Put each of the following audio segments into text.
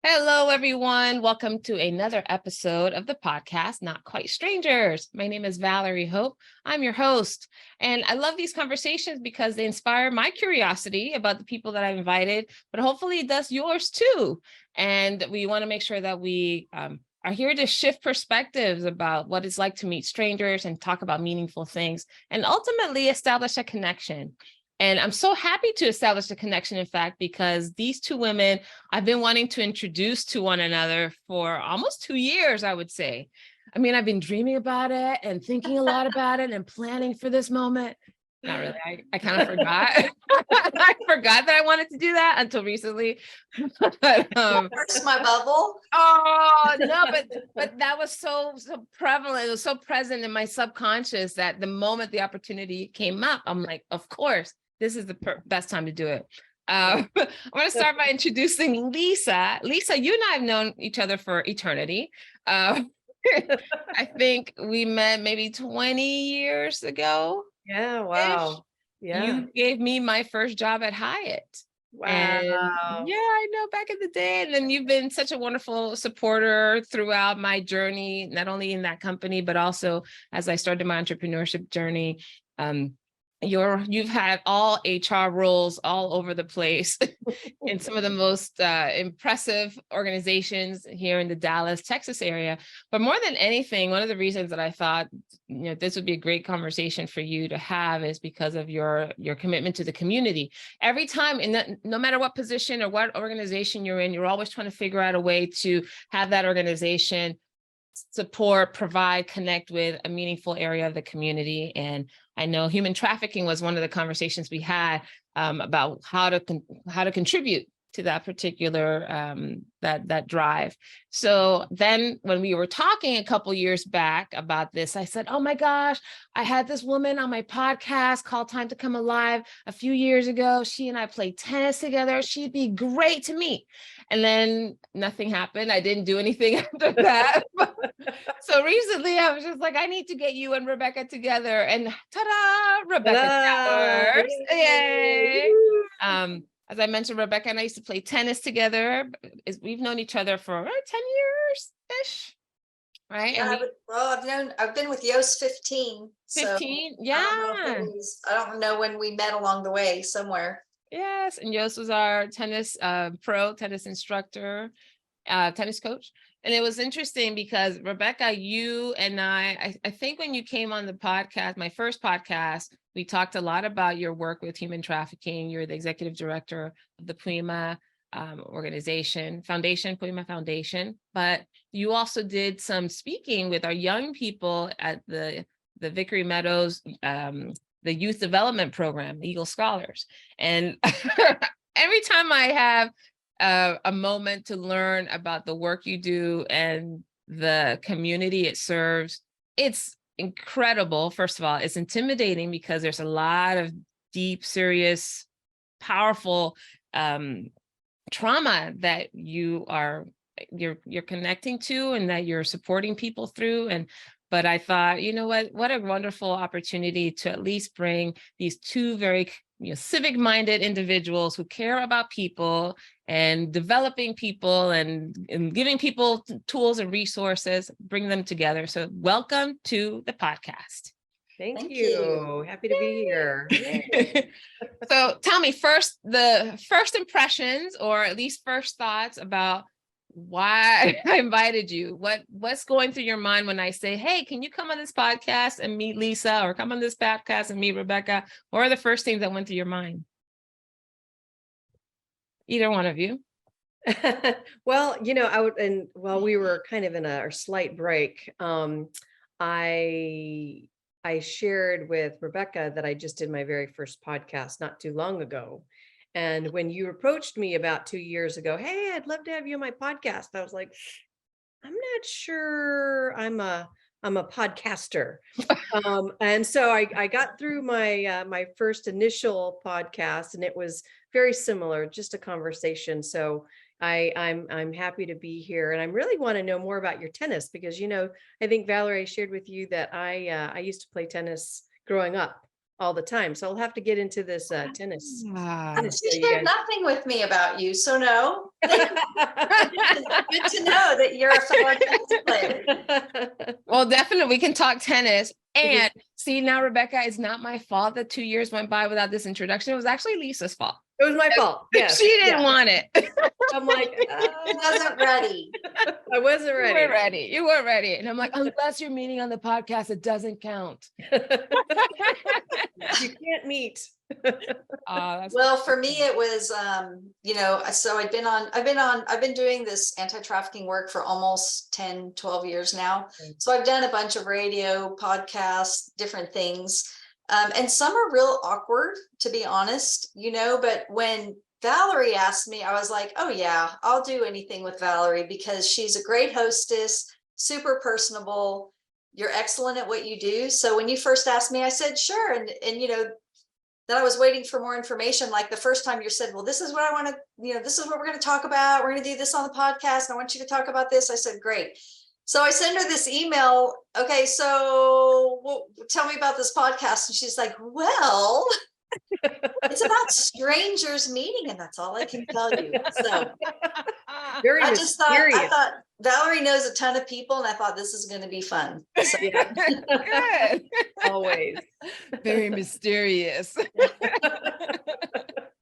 Hello, everyone. Welcome to another episode of the podcast, Not Quite Strangers. My name is Valerie Hope. I'm your host. And I love these conversations because they inspire my curiosity about the people that I've invited, but hopefully it does yours too. And we want to make sure that we are here to shift perspectives about what it's like to meet strangers and talk about meaningful things and ultimately establish a connection. And I'm so happy to establish a connection, in fact, because these two women I've been wanting to introduce to one another for almost 2 years, I would say. I mean, I've been dreaming about it and thinking a lot about it and planning for this moment. Not really. I kind of forgot. I forgot that I wanted to do that until recently. But, Burst my bubble. oh no, but that was so prevalent. It was so present in my subconscious that the moment the opportunity came up, I'm like, of course, this is the best time to do it. I'm going to start by introducing Lisa. Lisa, you and I have known each other for eternity. I think we met maybe 20 years ago. Yeah, wow. Yeah. You gave me my first job at Hyatt. Wow. And yeah, I know, back in the day. And then you've been such a wonderful supporter throughout my journey, not only in that company, but also as I started my entrepreneurship journey. You've had all HR roles all over the place in some of the most impressive organizations here in the Dallas, Texas area. But more than anything, one of the reasons that I thought, this would be a great conversation for you to have is because of your commitment to the community. Every time, no matter what position or what organization you're in, you're always trying to figure out a way to have that organization support, provide, connect with a meaningful area of the community. And I know human trafficking was one of the conversations we had about how to contribute to that particular that drive. So then when we were talking a couple years back about this, I said, oh my gosh, I had this woman on my podcast called Time to Come Alive a few years ago. She and I played tennis together. She'd be great to meet. And then nothing happened. I didn't do anything after that. So recently I was just like, I need to get you and Rebecca together, and ta-da, Rebecca Jowers. Yay. As I mentioned, Rebecca and I used to play tennis together. We've known each other for 10 years-ish, right? Yeah, I've been with Yost 15. 15, so yeah. I don't know when we met along the way somewhere. Yes, and Yost was our tennis tennis instructor, tennis coach. And it was interesting because Rebecca, you and I think when you came on the podcast, my first podcast, we talked a lot about your work with human trafficking. You're the executive director of the Puma Puma Foundation, but you also did some speaking with our young people at the Vickery Meadows, the youth development program, the Eagle Scholars. And every time I have a moment to learn about the work you do and the community it serves, it's incredible. First of all, it's intimidating because there's a lot of deep, serious, powerful trauma that you're connecting to and that you're supporting people through. But I thought, what a wonderful opportunity to at least bring these two very civic-minded individuals who care about people and developing people and giving people tools and resources, bring them together. So welcome to the podcast. Thank you. Happy to be here. So tell me the first impressions, or at least first thoughts about why I invited you. What's going through your mind when I say, hey, can you come on this podcast and meet Lisa, or come on this podcast and meet Rebecca? What are the first things that went through your mind? Either one of you. Well, while we were kind of in our slight break, I shared with Rebecca that I just did my very first podcast not too long ago. And when you approached me about 2 years ago, hey, I'd love to have you on my podcast, I was like, I'm not sure I'm a podcaster. And so I got through my first initial podcast, and it was very similar, just a conversation. So I'm happy to be here, and I really want to know more about your tennis because I think Valerie shared with you that I used to play tennis growing up all the time. So I'll have to get into this tennis. She shared nothing with me about you, so no. good to know that you're a fellow tennis player. Well, definitely we can talk tennis. And see, now, Rebecca, it's not my fault that 2 years went by without this introduction. It was actually Lisa's fault. It was my fault. Yes. She didn't want it. I'm like, He wasn't ready. I wasn't You ready. weren't ready. You weren't ready. And I'm like, unless you're meeting on the podcast, it doesn't count. You can't meet. Well, for me, it was, so I've been doing this anti-trafficking work for almost 10, 12 years now. So I've done a bunch of radio, podcasts, different things. And some are real awkward, to be honest, but when Valerie asked me, I was like, oh yeah, I'll do anything with Valerie because she's a great hostess, super personable. You're excellent at what you do. So when you first asked me, I said, sure. And then I was waiting for more information. Like the first time you said, well, this is what I want to, this is what we're going to talk about. We're going to do this on the podcast. And I want you to talk about this. I said, great. So I send her this email. Okay, so tell me about this podcast. And she's like, well, it's about strangers meeting. And that's all I can tell you. So Very I mysterious. thought Valerie knows a ton of people. And I thought this is going to be fun. So, Yeah. Good. Always. Very mysterious.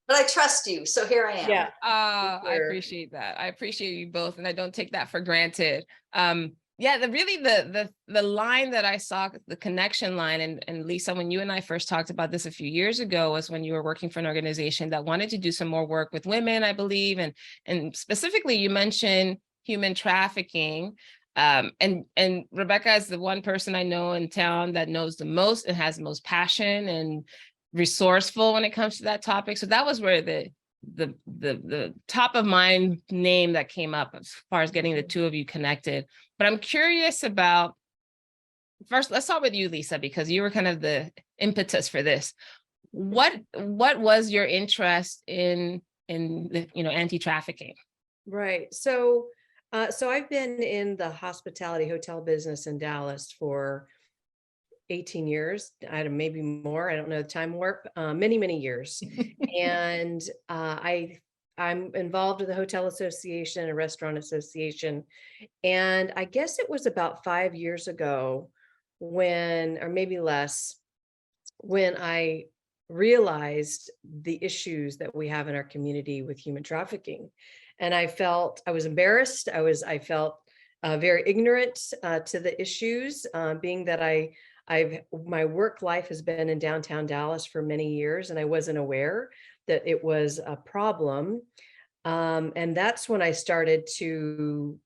but I trust you. So here I am. Yeah. I Sure. appreciate that. I appreciate you both, and I don't take that for granted. The line that I saw, the connection line, and Lisa, when you and I first talked about this a few years ago, was when you were working for an organization that wanted to do some more work with women, I believe, and specifically you mentioned human trafficking. And Rebecca is the one person I know in town that knows the most and has the most passion and resourceful when it comes to that topic. So that was where the top of mind name that came up as far as getting the two of you connected. But I'm curious about, first, let's start with you, Lisa, because you were kind of the impetus for this. What was your interest in anti-trafficking? Right. So I've been in the hospitality hotel business in Dallas for 18 years. I don't, maybe more. I don't know the time warp. Many, many years. And I'm involved with the Hotel Association, a restaurant association. And I guess it was about 5 years ago when, or maybe less, when I realized the issues that we have in our community with human trafficking. And I was embarrassed. I felt very ignorant to the issues, being that my work life has been in downtown Dallas for many years, and I wasn't aware that it was a problem. And that's when I started to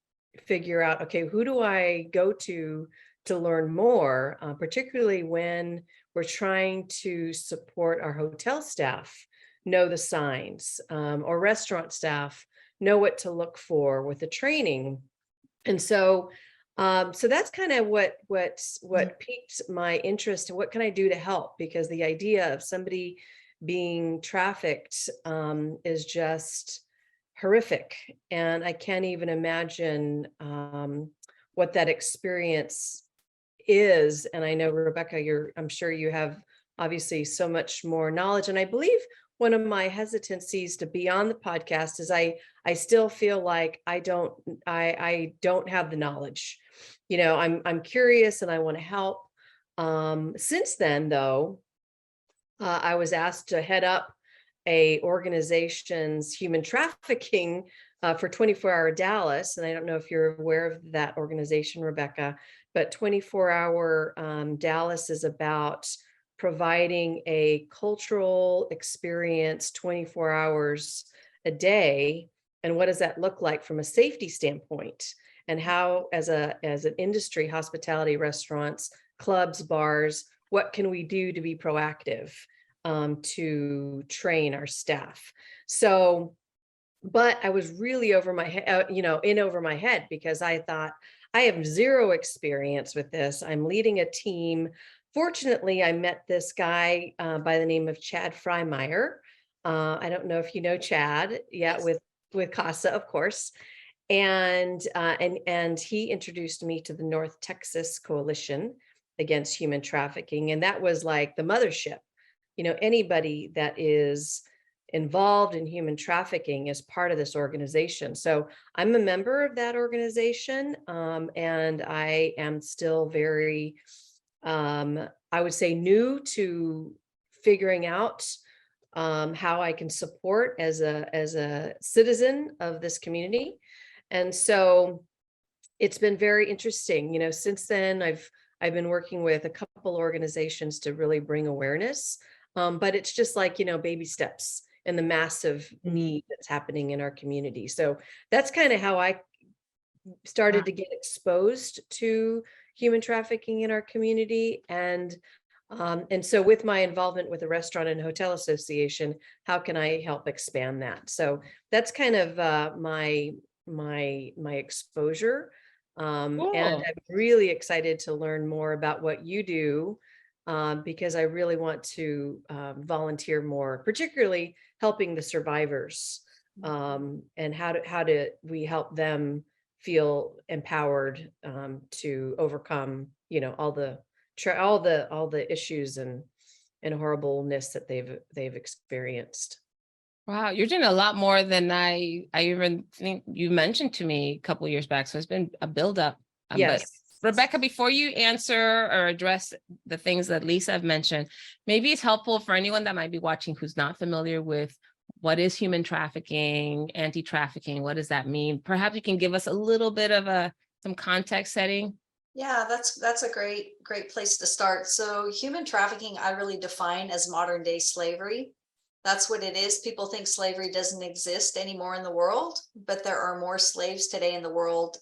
figure out, okay, who do I go to learn more, particularly when we're trying to support our hotel staff, know the signs, or restaurant staff, know what to look for with the training. And so that's kind of what piqued my interest, and what can I do to help? Because the idea of somebody being trafficked is just horrific. And I can't even imagine what that experience is. And I know, Rebecca, I'm sure you have obviously so much more knowledge. And I believe one of my hesitancies to be on the podcast is I still feel like I don't have the knowledge. I'm curious and I want to help. Since then, though, I was asked to head up a organization's human trafficking for 24 Hour Dallas. And I don't know if you're aware of that organization, Rebecca, but 24 Hour Dallas is about providing a cultural experience 24 hours a day. And what does that look like from a safety standpoint? And how, as an industry, hospitality, restaurants, clubs, bars, what can we do to be proactive to train our staff? So, but I was really over my head, over my head, because I thought, I have zero experience with this. I'm leading a team. Fortunately, I met this guy by the name of Chad Freimeyer. I don't know if you know Chad, Yes. with CASA, of course. And he introduced me to the North Texas Coalition Against Human Trafficking. And that was like the mothership. Anybody that is involved in human trafficking as part of this organization. So I'm a member of that organization, and I am still very, I would say, new to figuring out how I can support as a citizen of this community. And so it's been very interesting. Since then I've been working with a couple organizations to really bring awareness. But it's just like, baby steps in the massive need that's happening in our community. So that's kind of how I started to get exposed to human trafficking in our community. And so with my involvement with the Restaurant and Hotel Association, how can I help expand that? So that's kind of my exposure. And I'm really excited to learn more about what you do, because I really want to volunteer more, particularly helping the survivors, and how do we help them feel empowered to overcome, all the issues and horribleness that they've experienced. Wow, you're doing a lot more than I even think you mentioned to me a couple of years back. So it's been a buildup. Yes. But Rebecca, before you answer or address the things that Lisa have mentioned, maybe it's helpful for anyone that might be watching who's not familiar with what is human trafficking, anti-trafficking, what does that mean? Perhaps you can give us a little bit of some context setting. Yeah, that's a great place to start. So human trafficking, I really define as modern day slavery. That's what it is. People think slavery doesn't exist anymore in the world, but there are more slaves today in the world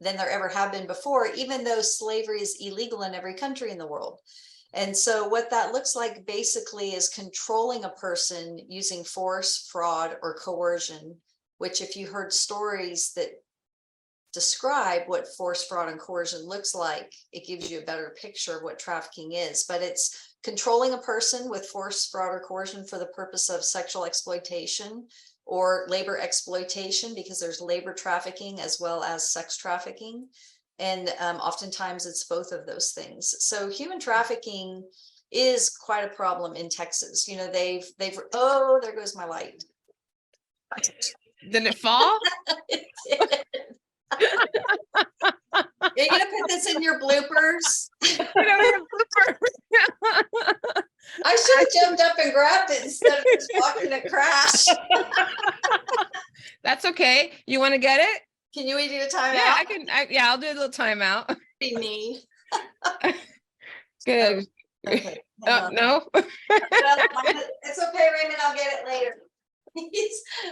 than there ever have been before, even though slavery is illegal in every country in the world. And so what that looks like basically is controlling a person using force, fraud, or coercion, which if you heard stories that describe what force, fraud, and coercion looks like, it gives you a better picture of what trafficking is. But it's controlling a person with force, fraud, or coercion for the purpose of sexual exploitation or labor exploitation, because there's labor trafficking as well as sex trafficking. And oftentimes it's both of those things. So human trafficking is quite a problem in Texas. They've oh, there goes my light. Did it fall? It did. You're gonna put this in your bloopers. I should have jumped up and grabbed it instead of just watching it crash. That's okay. You want to get it? Can you do a timeout? Yeah, I can. I'll do a little timeout. Be me. Good. Okay. No. It's okay, Raymond. I'll get it later.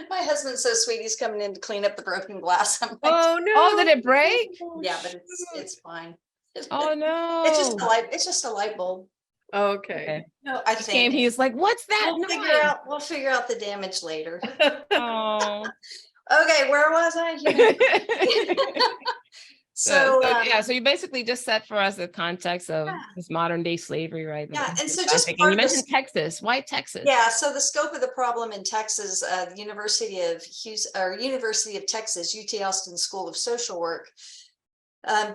My husband's so sweet. He's coming in to clean up the broken glass. I'm like, Oh no! Oh, did it break? yeah, but it's fine. Oh no! It's just a light. It's just a light bulb. Okay. No, I think he's like, "What's that?" We'll figure out the damage later. Oh. Okay, where was I? So you basically just set for us the context of this modern day slavery, right? Yeah, and so and you mentioned Texas. Why Texas? Yeah, so the scope of the problem in Texas, the University of Texas, UT Austin School of Social Work,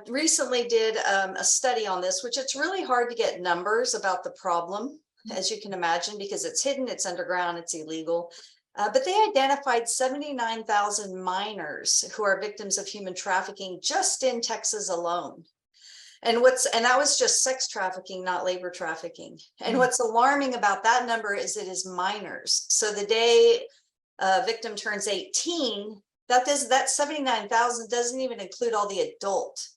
recently did a study on this, which it's really hard to get numbers about the problem, as you can imagine, because it's hidden, it's underground, it's illegal. But they identified 79,000 minors who are victims of human trafficking just in Texas alone. And that was just sex trafficking, not labor trafficking. And what's alarming about that number is it is minors. So the day a victim turns 18, that 79,000 doesn't even include all the adult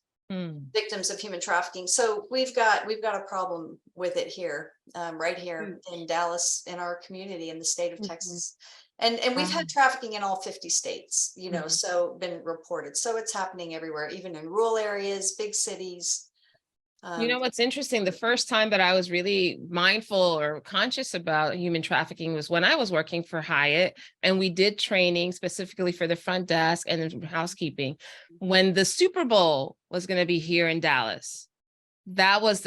victims of human trafficking. So we've got a problem with it here, right here in Dallas, in our community, in the state of Texas. And we've had trafficking in all 50 states, so been reported. So it's happening everywhere, even in rural areas, big cities. What's interesting, the first time that I was really mindful or conscious about human trafficking was when I was working for Hyatt, and we did training specifically for the front desk and housekeeping when the Super Bowl was going to be here in Dallas. That was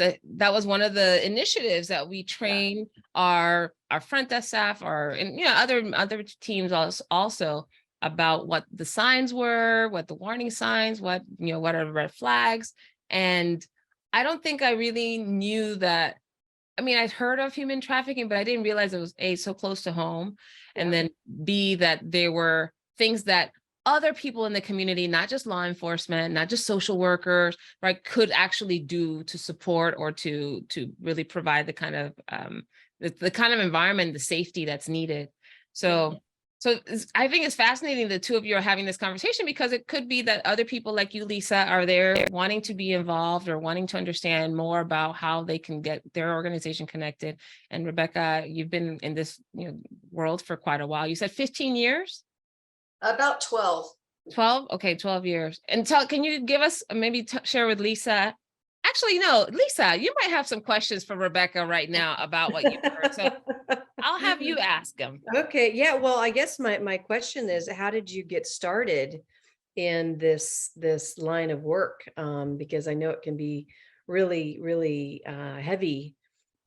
one of the initiatives that we trained our front desk staff, other teams also about what the signs were, what the warning signs, what are red flags. And I don't think I really knew that I mean, I'd heard of human trafficking, but I didn't realize it was A, so close to home, and Yeah. then B, that there were things that other people in the community, not just law enforcement, not just social workers, right, could actually do to support or to really provide the kind of the kind of environment, the safety that's needed. So I think it's fascinating the two of you are having this conversation, because it could be that other people like you, Lisa, are there wanting to be involved or wanting to understand more about how they can get their organization connected. And Rebecca, you've been in this world for quite a while. You said 15 years? About 12. 12? Okay, 12 years. And can you give us maybe share with Lisa? Actually, no, Lisa, you might have some questions for Rebecca right now about what you've heard. So I'll have you ask them. Okay. Yeah. Well, I guess my question is, how did you get started in this line of work? Because I know it can be really, really heavy.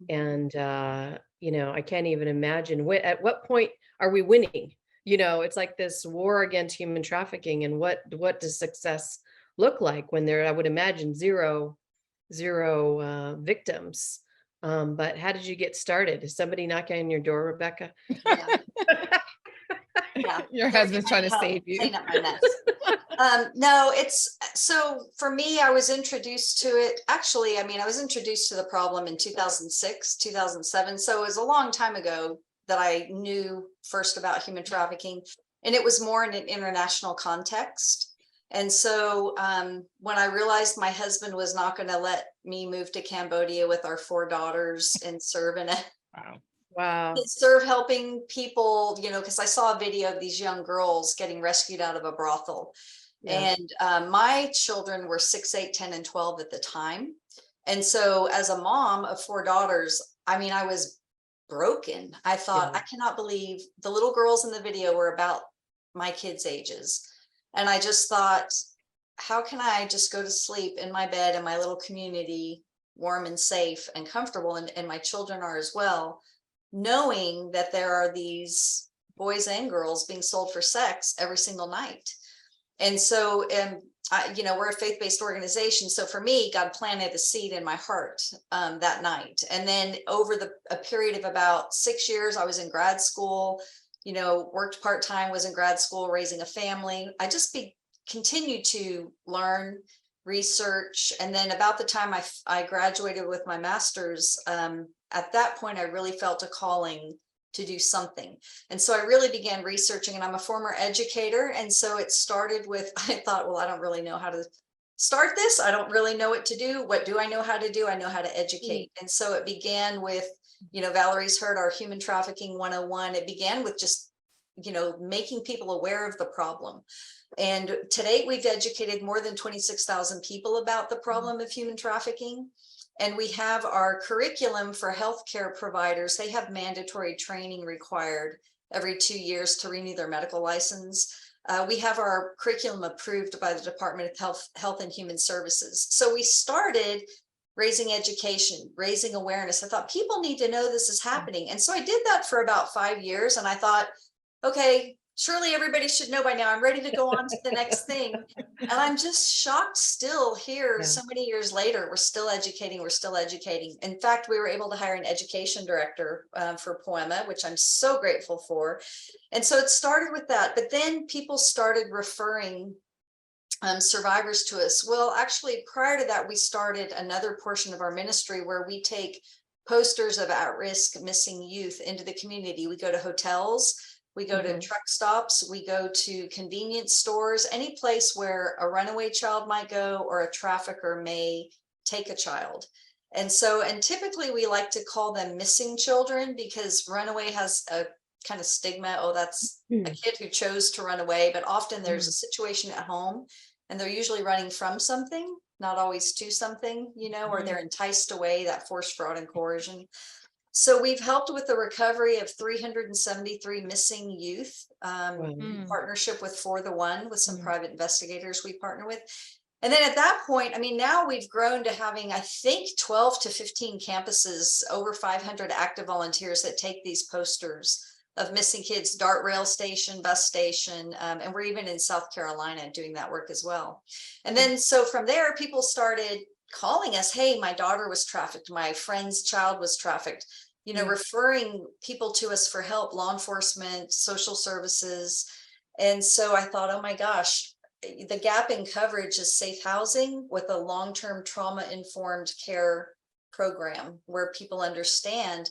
And I can't even imagine at what point are we winning? It's like this war against human trafficking. And what does success look like when there, I would imagine, zero victims. But how did you get started? Is somebody knocking on your door, Rebecca? Yeah. Yeah. Your husband's trying to save you. Clean up my mess. No, it's so for me, I was introduced to it. Actually, I mean, I was introduced to the problem in 2006, 2007. So it was a long time ago that I knew first about human trafficking, and it was more in an international context. And so when I realized my husband was not going to let me move to Cambodia with our 4 daughters and serve in it, Wow. serve helping people, because I saw a video of these young girls getting rescued out of a brothel. Yeah. And my children were 6, 8, 10, and 12 at the time. And so as a mom of 4 daughters, I mean, I was broken. I thought, I cannot believe the little girls in the video were about my kids' ages. And I just thought, how can I just go to sleep in my bed in my little community, warm and safe and comfortable, and my children are as well, knowing that there are these boys and girls being sold for sex every single night. And so, we're a faith-based organization. So for me, God planted a seed in my heart that night. And then over a period of about 6 years, I was in grad school, worked part-time, was in grad school, raising a family. I just continued to learn, research. And then about the time I graduated with my master's, at that point, I really felt a calling to do something. And so I really began researching, and I'm a former educator. And so it started with, I thought, well, I don't really know how to start this. I don't really know what to do. What do I know how to do? I know how to educate. And so it began with, Valerie's heard our Human Trafficking 101. It began with just, making people aware of the problem. And to date, we've educated more than 26,000 people about the problem of human trafficking. And we have our curriculum for healthcare providers. They have mandatory training required every 2 years to renew their medical license. We have our curriculum approved by the Department of Health and Human Services. So we started raising education, raising awareness. I thought people need to know this is happening. And so I did that for about 5 years. And I thought, okay, surely everybody should know by now. I'm ready to go on to the next thing. And I'm just shocked still here, so many years later, we're still educating. In fact, we were able to hire an education director for Poema, which I'm so grateful for. And so it started with that. But then people started referring survivors to us. Well, actually, prior to that, we started another portion of our ministry where we take posters of at-risk missing youth into the community. We go to hotels, we go to truck stops, we go to convenience stores, any place where a runaway child might go or a trafficker may take a child. And typically we like to call them missing children because runaway has a kind of stigma. Oh, that's a kid who chose to run away, but often there's a situation at home and they're usually running from something, not always to something, or they're enticed away, that force, fraud, and coercion. So we've helped with the recovery of 373 missing youth, in partnership with For the One, with some private investigators we partner with. And then at that point, I mean, now we've grown to having, I think, 12 to 15 campuses, over 500 active volunteers that take these posters missing kids, Dart Rail Station, bus station, and we're even in South Carolina doing that work as well. And then so from there, people started calling us, hey, my daughter was trafficked, my friend's child was trafficked, referring people to us for help, law enforcement, social services. And so I thought, oh my gosh, the gap in coverage is safe housing with a long-term trauma-informed care program where people understand,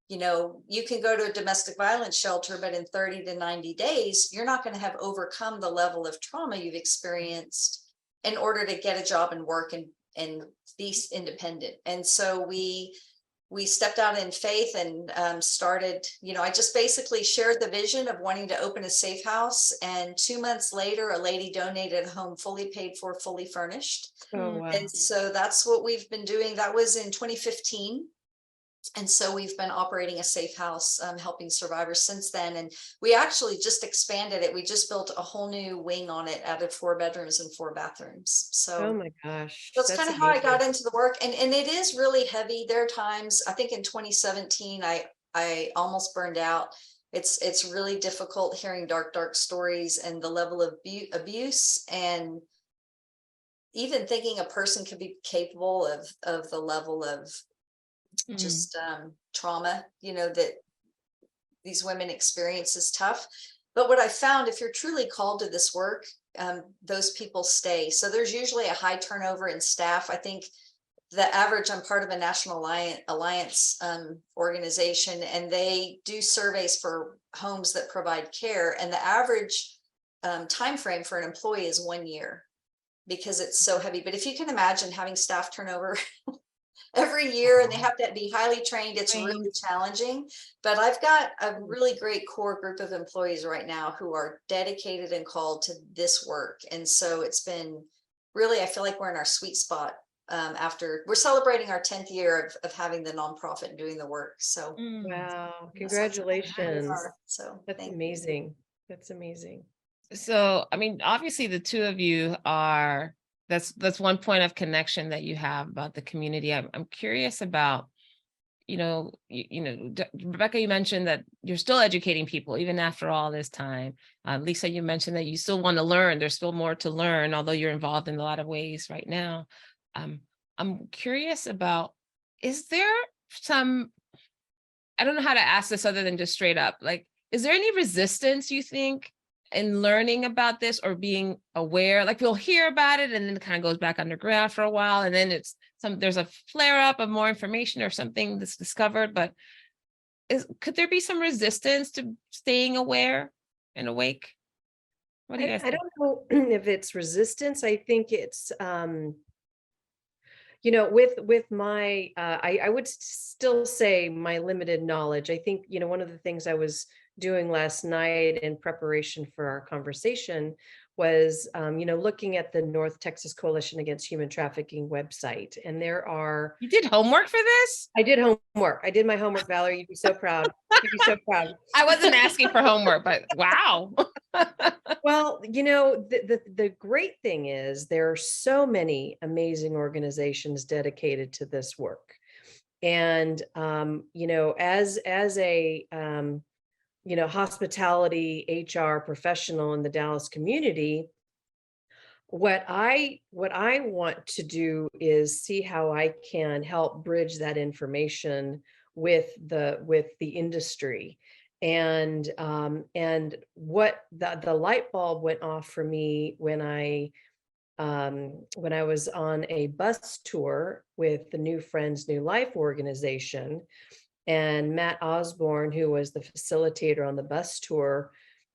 you can go to a domestic violence shelter, but in 30 to 90 days, you're not going to have overcome the level of trauma you've experienced in order to get a job and work and be independent. And so we stepped out in faith and started, I just basically shared the vision of wanting to open a safe house. And 2 months later, a lady donated a home fully paid for, fully furnished. Oh, wow. And so that's what we've been doing. That was in 2015. And so we've been operating a safe house, helping survivors since then. And we actually just expanded it. We just built a whole new wing on it, added 4 bedrooms and 4 bathrooms. So Oh my gosh. that's kind of how I got into the work. And it is really heavy. There are times, I think in 2017, I almost burned out. It's really difficult hearing dark stories and the level of abuse, and even thinking a person could be capable of the level of just trauma, that these women experience is tough. But what I found, if you're truly called to this work, those people stay. So there's usually a high turnover in staff. I think the average, I'm part of a national alliance organization, and they do surveys for homes that provide care. And the average time frame for an employee is 1 year because it's so heavy. But if you can imagine having staff turnover every year and they have to be highly trained, it's really challenging. But I've got a really great core group of employees right now who are dedicated and called to this work. And so it's been really, I feel like we're in our sweet spot after we're celebrating our 10th year of having the nonprofit and doing the work. So wow, congratulations. So that's amazing. That's amazing. So, I mean, obviously the two of you are, that's one point of connection that you have about the community. I'm curious about, Rebecca, you mentioned that you're still educating people even after all this time. Lisa, you mentioned that you still want to learn. There's still more to learn, although you're involved in a lot of ways right now. I'm curious about, is there some, I don't know how to ask this other than just straight up, like, is there any resistance, you think, in learning about this or being aware? Like, we'll hear about it and then it kind of goes back underground for a while, and then there's a flare up of more information or something that's discovered. But could there be some resistance to staying aware and awake? What do you guys think? I don't know if it's resistance. I think it's with my I would still say my limited knowledge. I think one of the things I was doing last night in preparation for our conversation was looking at the North Texas Coalition Against Human Trafficking website. And there are— You did homework for this? I did homework. I did my homework, Valerie. You'd be so proud. You'd be so proud. I wasn't asking for homework, but wow. Well, the great thing is there are so many amazing organizations dedicated to this work. And, as a, hospitality HR professional in the Dallas community, what I want to do is see how I can help bridge that information with the industry. And what the light bulb went off for me when I was on a bus tour with the New Friends, New Life organization, and Matt Osborne, who was the facilitator on the bus tour,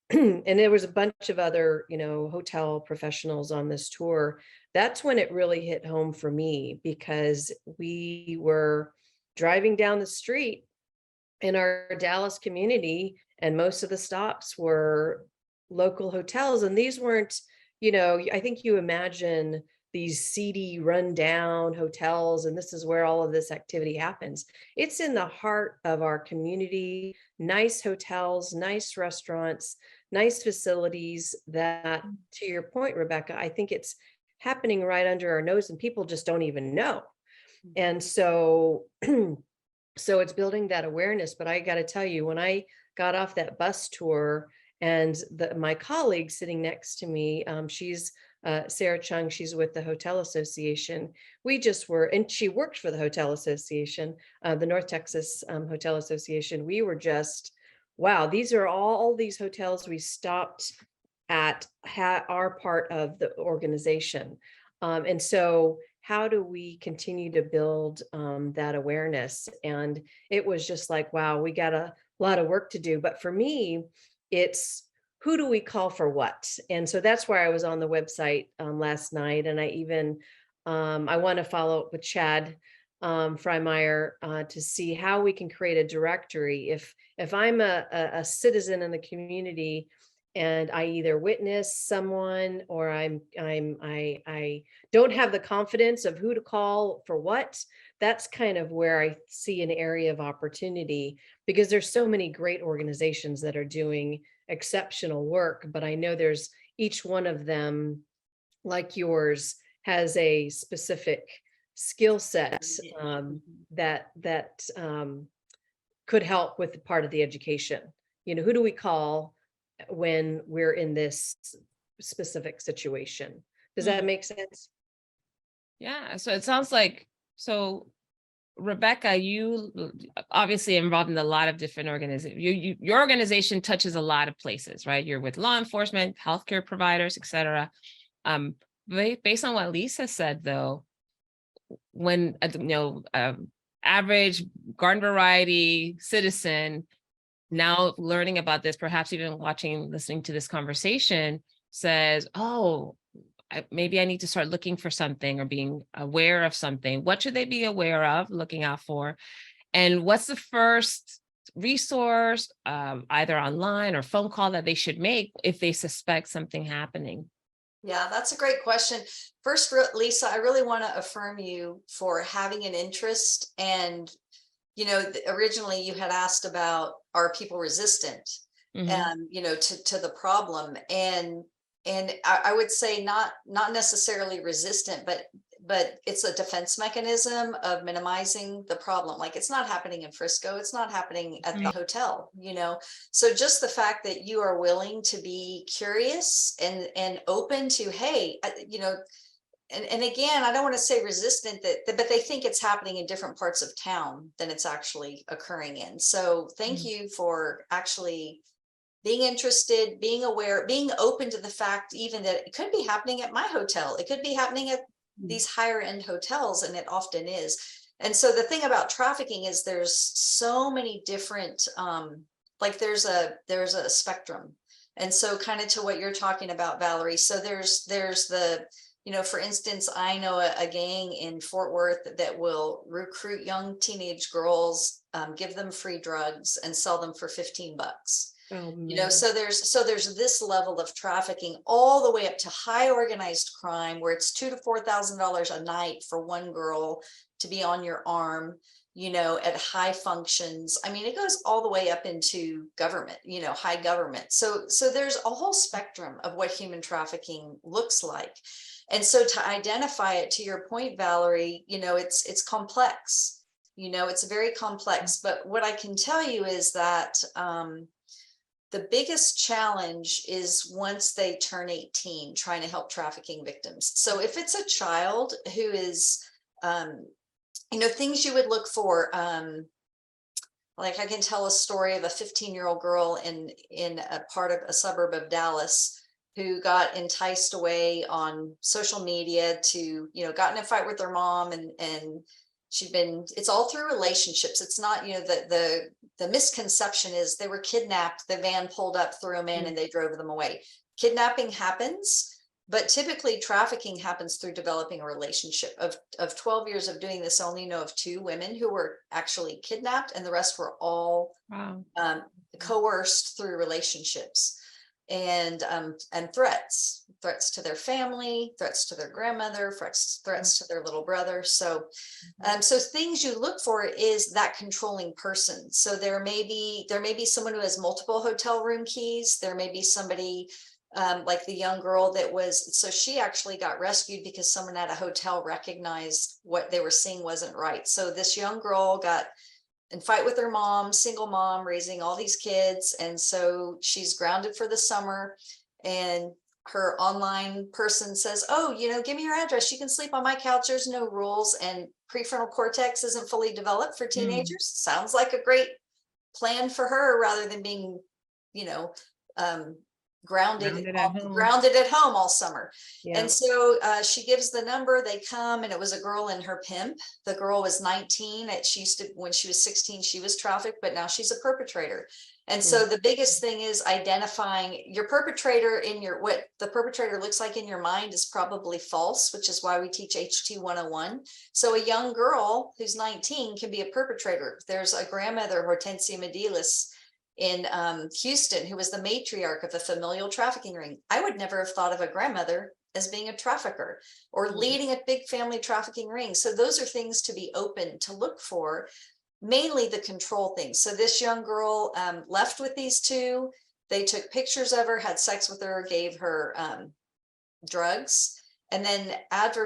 and there was a bunch of other, hotel professionals on this tour. That's when it really hit home for me, because we were driving down the street in our Dallas community, and most of the stops were local hotels. And these weren't, I think you imagine these seedy, rundown hotels, and this is where all of this activity happens. It's in the heart of our community, nice hotels, nice restaurants, nice facilities that, to your point, Rebecca, I think it's happening right under our nose and people just don't even know. And so, so it's building that awareness. But I got to tell you, when I got off that bus tour, and my colleague sitting next to me, she's Sarah Chung, she's with the Hotel Association. We just were, and she worked for the Hotel Association, the North Texas Hotel Association. We were just, wow, these are all these hotels we stopped at are part of the organization. And so how do we continue to build that awareness? And it was just like, wow, we got a lot of work to do. But for me, it's who do we call for what? And so that's why I was on the website last night. And I even, I want to follow up with Chad Freimeyer to see how we can create a directory. If I'm a citizen in the community, and I either witness someone, or I don't have the confidence of who to call for what, that's kind of where I see an area of opportunity, because there's so many great organizations that are doing exceptional work, but I know there's each one of them, like yours, has a specific skill set that could help with part of the education. Who do we call when we're in this specific situation? Does that make sense? Yeah. So it sounds like, so Rebecca, you obviously involved in a lot of different organizations. Your organization touches a lot of places, right? You're with law enforcement, healthcare providers, et cetera. Based on what Lisa said, though, when average garden variety citizen now learning about this, perhaps even listening to this conversation, says, oh, maybe I need to start looking for something or being aware of something. What should they be aware of, looking out for? And what's the first resource, either online or phone call, that they should make if they suspect something happening? Yeah, that's a great question. First, Lisa, I really want to affirm you for having an interest. And, originally you had asked about, are people resistant, to the problem? And I would say not necessarily resistant, but it's a defense mechanism of minimizing the problem. Like, it's not happening in Frisco, it's not happening at the hotel, So just the fact that you are willing to be curious and open to, hey, and again, I don't want to say resistant, but they think it's happening in different parts of town than it's actually occurring in. So thank you for actually being interested, being aware, being open to the fact even that it could be happening at my hotel. It could be happening at these higher end hotels, and it often is. And so the thing about trafficking is there's so many different, like there's a spectrum. And so kind of to what you're talking about, Valerie. So there's the, for instance, I know a gang in Fort Worth that will recruit young teenage girls, give them free drugs, and sell them for $15. Oh, So there's this level of trafficking, all the way up to high organized crime, where it's $2,000 to $4,000 a night for one girl to be on your arm, at high functions. I mean, it goes all the way up into government, high government. So there's a whole spectrum of what human trafficking looks like. And so to identify it, to your point, Valerie, it's complex, it's very complex. But what I can tell you is that, the biggest challenge is once they turn 18, trying to help trafficking victims. So if it's a child who is, things you would look for, like I can tell a story of a 15-year-old girl in a part of a suburb of Dallas who got enticed away on social media to, got in a fight with their mom, and it's all through relationships. It's not, the misconception is they were kidnapped, the van pulled up, threw them in, and they drove them away. Kidnapping happens, but typically trafficking happens through developing a relationship. Of 12 years of doing this, I only know of 2 women who were actually kidnapped, and the rest were all coerced through relationships. And threats to their family, threats to their grandmother, threats to their little brother. So so things you look for is that controlling person. So there may be someone who has multiple hotel room keys. There may be somebody, like the young girl so she actually got rescued because someone at a hotel recognized what they were seeing wasn't right. So this young girl got and fight with her mom, single mom, raising all these kids. And so she's grounded for the summer, and her online person says, oh, give me your address. You can sleep on my couch. There's no rules. And prefrontal cortex isn't fully developed for teenagers. Sounds like a great plan for her, rather than being, grounded at home all summer. Yeah. And so she gives the number, they come, and it was a girl and her pimp. The girl was 19. She used to, when she was 16, she was trafficked, but now she's a perpetrator. And so the biggest thing is identifying your perpetrator what the perpetrator looks like in your mind is probably false, which is why we teach HT 101. So a young girl who's 19 can be a perpetrator. There's a grandmother, Hortensia Medilis, in Houston, who was the matriarch of a familial trafficking ring. I would never have thought of a grandmother as being a trafficker or leading a big family trafficking ring. So those are things to be open to look for, mainly the control things. So this young girl left with these two. They took pictures of her, had sex with her, gave her drugs. And then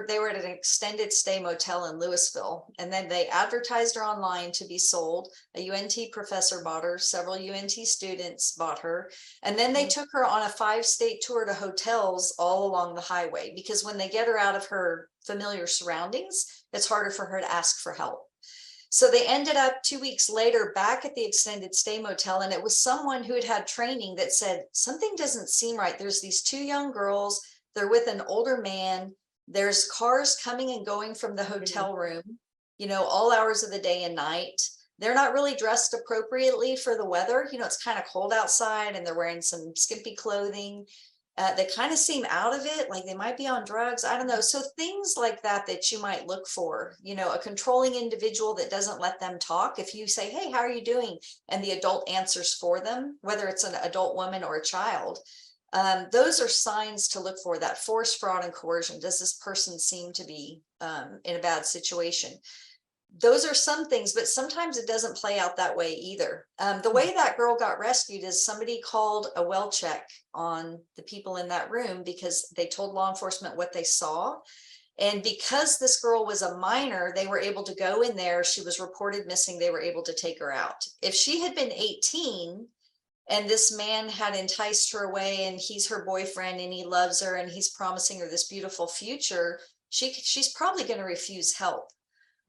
they were at an extended stay motel in Louisville. And then they advertised her online to be sold. A UNT professor bought her. Several UNT students bought her. And then they took her on a 5-state tour to hotels all along the highway, because when they get her out of her familiar surroundings, it's harder for her to ask for help. So they ended up 2 weeks later back at the extended stay motel, and it was someone who had had training that said, something doesn't seem right. There's these 2 young girls. They're with an older man. There's cars coming and going from the hotel room, all hours of the day and night. They're not really dressed appropriately for the weather. It's kind of cold outside, and they're wearing some skimpy clothing. They kind of seem out of it, like they might be on drugs. I don't know. So things like that you might look for, a controlling individual that doesn't let them talk. If you say, hey, how are you doing? And the adult answers for them, whether it's an adult woman or a child. Those are signs to look for, that force, fraud, and coercion. Does this person seem to be in a bad situation? Those are some things, but sometimes it doesn't play out that way either. The way that girl got rescued is somebody called a well check on the people in that room because they told law enforcement what they saw. And because this girl was a minor, they were able to go in there. She was reported missing. They were able to take her out. If she had been 18 and this man had enticed her away, and he's her boyfriend and he loves her and he's promising her this beautiful future, she's probably going to refuse help.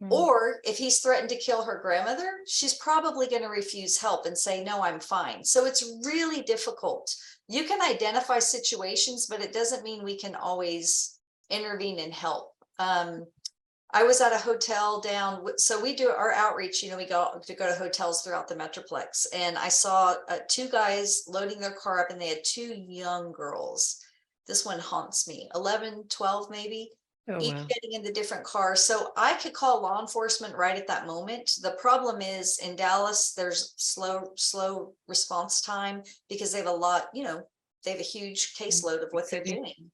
Or if he's threatened to kill her grandmother, she's probably going to refuse help and say, no, I'm fine. So it's really difficult. You can identify situations, but it doesn't mean we can always intervene and help. I was at a hotel so we do our outreach, we go to hotels throughout the Metroplex, and I saw 2 guys loading their car up, and they had 2 young girls. This one haunts me, 11, 12, maybe. Each getting in the different cars. So I could call law enforcement right at that moment. The problem is in Dallas, there's slow response time because they have they have a huge caseload of what they're doing.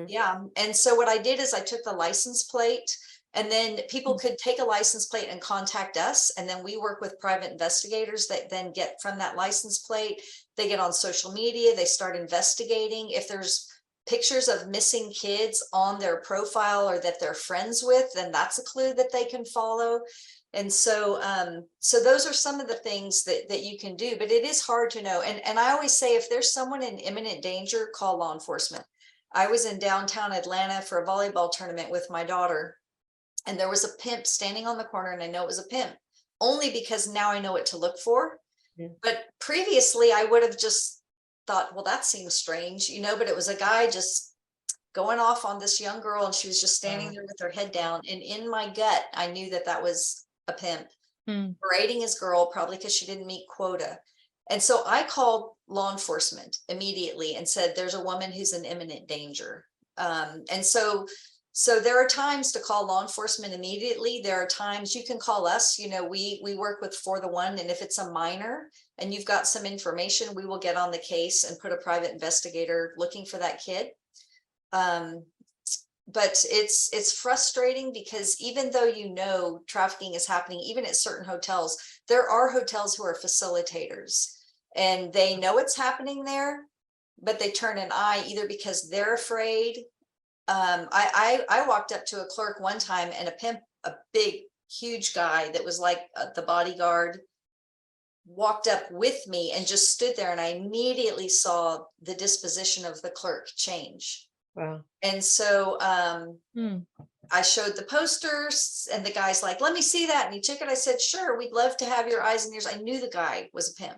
Yeah. And so what I did is I took the license plate, and then people could take a license plate and contact us. And then we work with private investigators that then get from that license plate, they get on social media, they start investigating. If there's pictures of missing kids on their profile or that they're friends with, then that's a clue that they can follow. And so so those are some of the things that you can do, but it is hard to know. And I always say, if there's someone in imminent danger, call law enforcement. I was in downtown Atlanta for a volleyball tournament with my daughter, and there was a pimp standing on the corner, and I know it was a pimp only because now I know what to look for. But previously I would have just thought, well, that seems strange, but it was a guy just going off on this young girl, and she was just standing there with her head down. And in my gut, I knew that was a pimp berating his girl, probably because she didn't meet quota. And so I called law enforcement immediately and said, there's a woman who's in imminent danger. And so there are times to call law enforcement immediately. There are times you can call us. We work with For the One, and if it's a minor and you've got some information, we will get on the case and put a private investigator looking for that kid. But it's frustrating because even though trafficking is happening, even at certain hotels, there are hotels who are facilitators, and they know it's happening there, but they turn an eye either because they're afraid. I walked up to a clerk one time, and a pimp, a big, huge guy that was like the bodyguard walked up with me and just stood there, and I immediately saw the disposition of the clerk change. Wow. And so Hmm. I showed the posters, and the guy's like, let me see that. And he took it. I said, sure, we'd love to have your eyes and ears. I knew the guy was a pimp.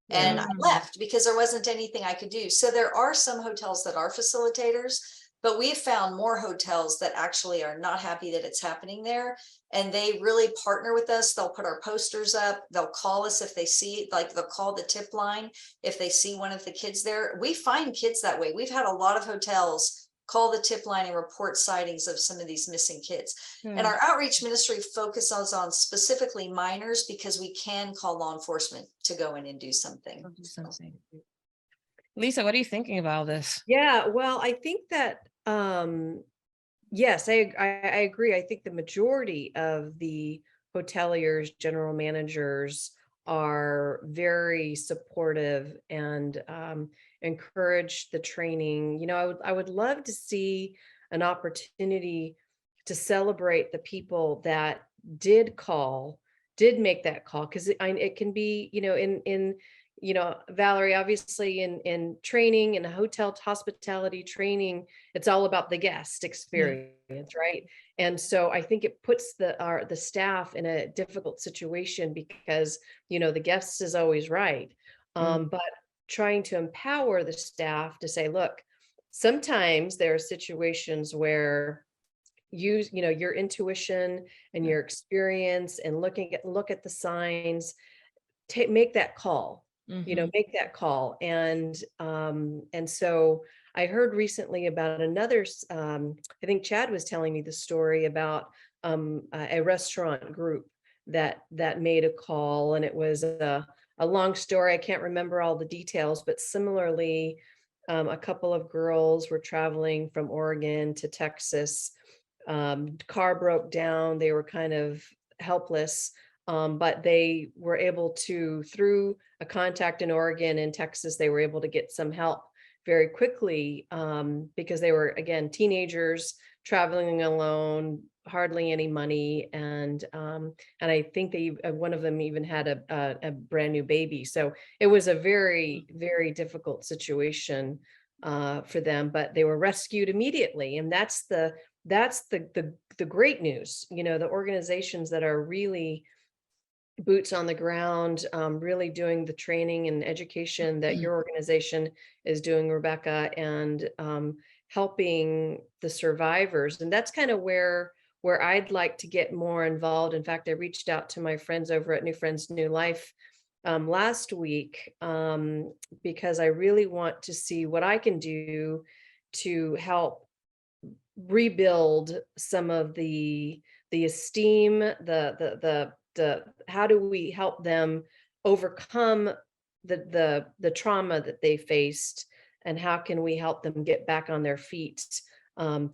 And I left because there wasn't anything I could do. So there are some hotels that are facilitators, but we've found more hotels that actually are not happy that it's happening there. And they really partner with us. They'll put our posters up. They'll call us if they see, like they'll call the tip line if they see one of the kids there. We find kids that way. We've had a lot of hotels call the tip line and report sightings of some of these missing kids. And our outreach ministry focuses on specifically minors because we can call law enforcement to go in and do something. Lisa, what are you thinking about all this? Yeah, well, I think that yes, I agree. I think the majority of the hoteliers, general managers are very supportive and encourage the training. You know, I would love to see an opportunity to celebrate the people that did make that call, because it can be, you know, in you know, Valerie, obviously in training, in hotel hospitality training, it's all about the guest experience, right? And so I think it puts the staff in a difficult situation because, you know, the guest is always right. But trying to empower the staff to say, look, sometimes there are situations where you know, your intuition and your experience and look at the signs, make that call. You know, make that call. And so I heard recently about another I think Chad was telling me the story about a restaurant group that made a call, and it was a long story. I can't remember all the details, but similarly, a couple of girls were traveling from Oregon to Texas. Car broke down. They were kind of helpless, but they were able to, through a contact in Oregon and Texas, they were able to get some help very quickly, because they were, again, teenagers traveling alone, hardly any money, and I think one of them even had a brand new baby. So it was a very, very difficult situation for them, but they were rescued immediately, and that's the great news. You know, the organizations that are really boots on the ground, really doing the training and education that your organization is doing, Rebecca, and helping the survivors. And that's kind of where I'd like to get more involved. In fact, I reached out to my friends over at New Friends, New Life last week, because I really want to see what I can do to help rebuild some of the esteem, the how do we help them overcome the trauma that they faced, and how can we help them get back on their feet,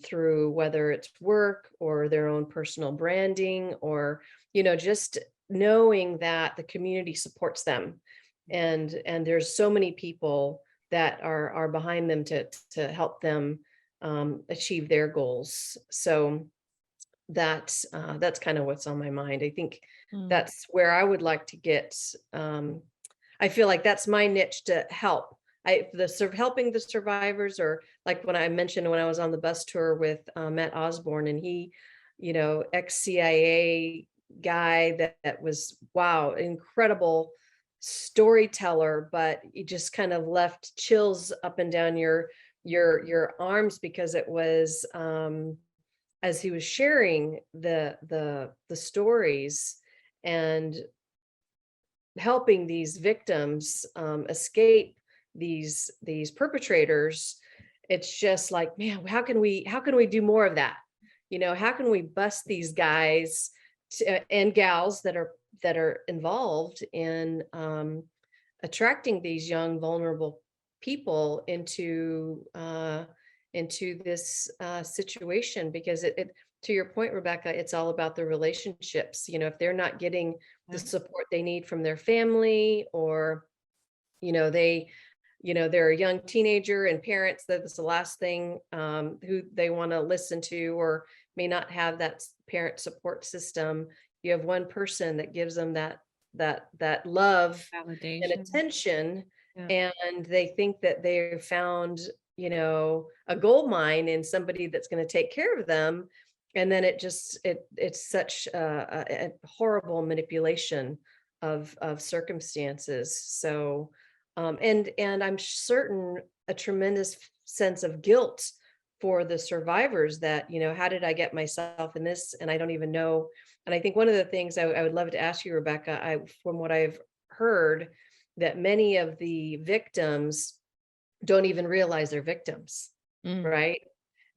through whether it's work or their own personal branding, or, you know, just knowing that the community supports them, and there's so many people that are behind them to help them achieve their goals. So that's kind of what's on my mind. I think that's where I would like to get. I feel like that's my niche, to help. Helping the survivors, or like when I mentioned when I was on the bus tour with Matt Osborne, and he, you know, ex-CIA guy that was, wow, incredible storyteller, but he just kind of left chills up and down your arms, because it was as he was sharing the stories and helping these victims escape these perpetrators. It's just like, man, how can we do more of that? You know, how can we bust these guys and gals that are involved in attracting these young vulnerable people into this situation? Because it to your point, Rebecca, it's all about the relationships. You know, if they're not getting the support they need from their family, or, you know, they're a young teenager and parents, that's the last thing who they want to listen to, or may not have that parent support system. You have one person that gives them that that love and Validation. attention, Yeah. and they think that they found, a gold mine in somebody that's going to take care of them, and then it's such a horrible manipulation of circumstances. So, and I'm certain a tremendous sense of guilt for the survivors that, how did I get myself in this? And I don't even know. And I think one of the things I would love to ask you, Rebecca, from what I've heard, that many of the victims don't even realize they're victims, right?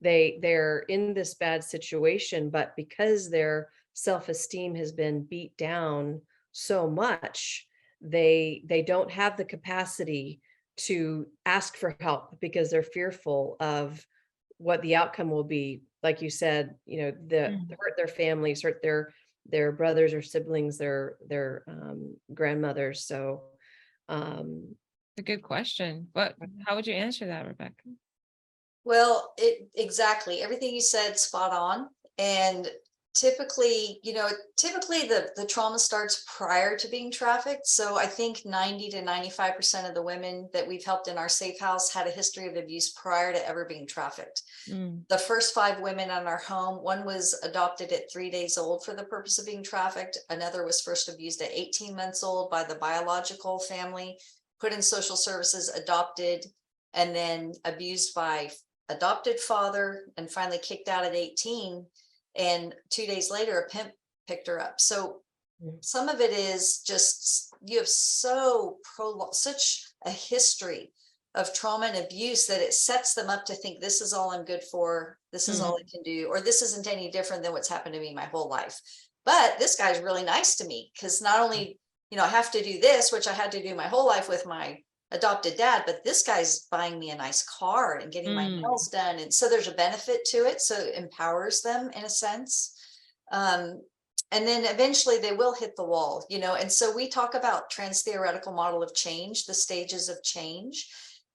They're in this bad situation, but because their self-esteem has been beat down so much, they don't have the capacity to ask for help because they're fearful of what the outcome will be. Like you said, hurt their families, hurt their brothers or siblings, their grandmothers. So A good question. But how would you answer that, Rebecca? Well, exactly everything you said, spot on. And typically, the trauma starts prior to being trafficked. So I think 90 to 95% of the women that we've helped in our safe house had a history of abuse prior to ever being trafficked. The first 5 women in our home, one was adopted at 3 days old for the purpose of being trafficked. Another was first abused at 18 months old by the biological family, put in social services, adopted, and then abused by adopted father, and finally kicked out at 18. And 2 days later, a pimp picked her up. So some of it is just, you have such a history of trauma and abuse that it sets them up to think this is all I'm good for, this is all I can do, or this isn't any different than what's happened to me my whole life. But this guy's really nice to me, because not only, I have to do this, which I had to do my whole life with my adopted dad, but this guy's buying me a nice car and getting my nails done. And so there's a benefit to it. So it empowers them in a sense. And then eventually they will hit the wall, and so we talk about trans-theoretical model of change, the stages of change.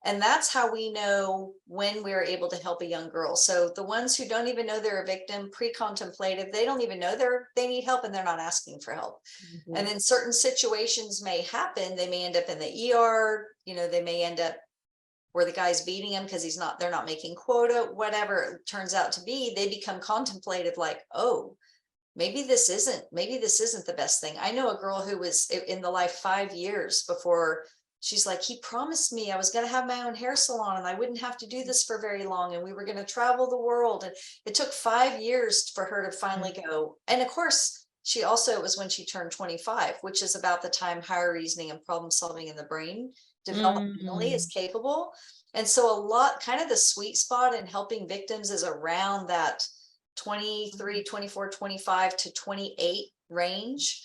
And that's how we know when we're able to help a young girl. So the ones who don't even know they're a victim, pre-contemplative, they don't even know they need help, and they're not asking for help. And then certain situations may happen. They may end up in the ER, they may end up where the guy's beating him because they're not making quota, whatever it turns out to be. They become contemplative, like, oh, maybe this isn't the best thing. I know a girl who was in the life 5 years before. She's like, he promised me I was going to have my own hair salon and I wouldn't have to do this for very long, and we were going to travel the world. And it took 5 years for her to finally go. And of course, it was when she turned 25, which is about the time higher reasoning and problem solving in the brain developmentally is capable. And so a lot, kind of the sweet spot in helping victims is around that 23, 24, 25 to 28 range.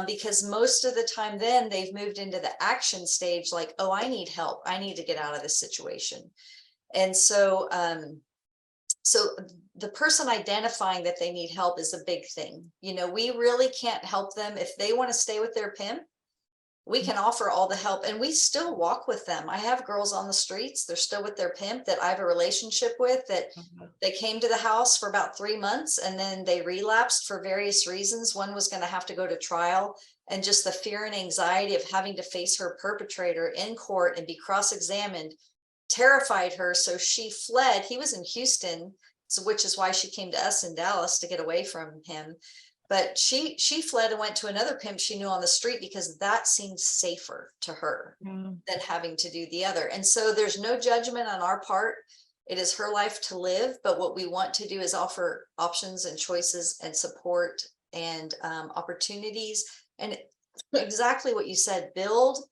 Because most of the time then they've moved into the action stage, like, oh, I need help, I need to get out of this situation. And so so the person identifying that they need help is a big thing. We really can't help them if they want to stay with their pimp. We can offer all the help, and we still walk with them. I have girls on the streets, they're still with their pimp that I have a relationship with, that they came to the house for about 3 months and then they relapsed for various reasons. One was going to have to go to trial, and just the fear and anxiety of having to face her perpetrator in court and be cross-examined terrified her. So she fled. He was in Houston, which is why she came to us in Dallas to get away from him. But she fled and went to another pimp she knew on the street because that seemed safer to her than having to do the other. And so there's no judgment on our part. It is her life to live. But what we want to do is offer options and choices and support and opportunities. And exactly what you said, build